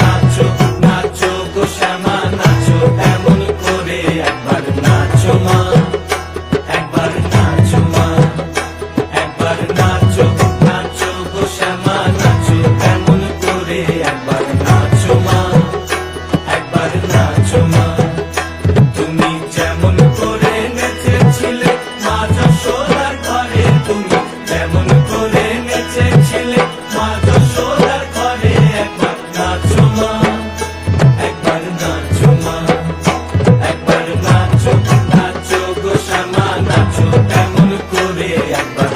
নাচো নাচো গো শ্যামা নাচো এমন করে, একবার নাচো মা, একবার নাচো মা, একবার নাচো নাচো গো শ্যামা নাচো এমন করে, একবার নাচো মা, একবার নাচো মা। তুমি যেমন করে নেচেছিলে মা যশোদার ঘরে, তুমি যেমন করে নেচেছিলে মা যশোদার ঘরে, একবার নাচো মা, একবার নাচো মা, একবার নাচো নাচো গো শ্যামা নাচো এমন করে, একবার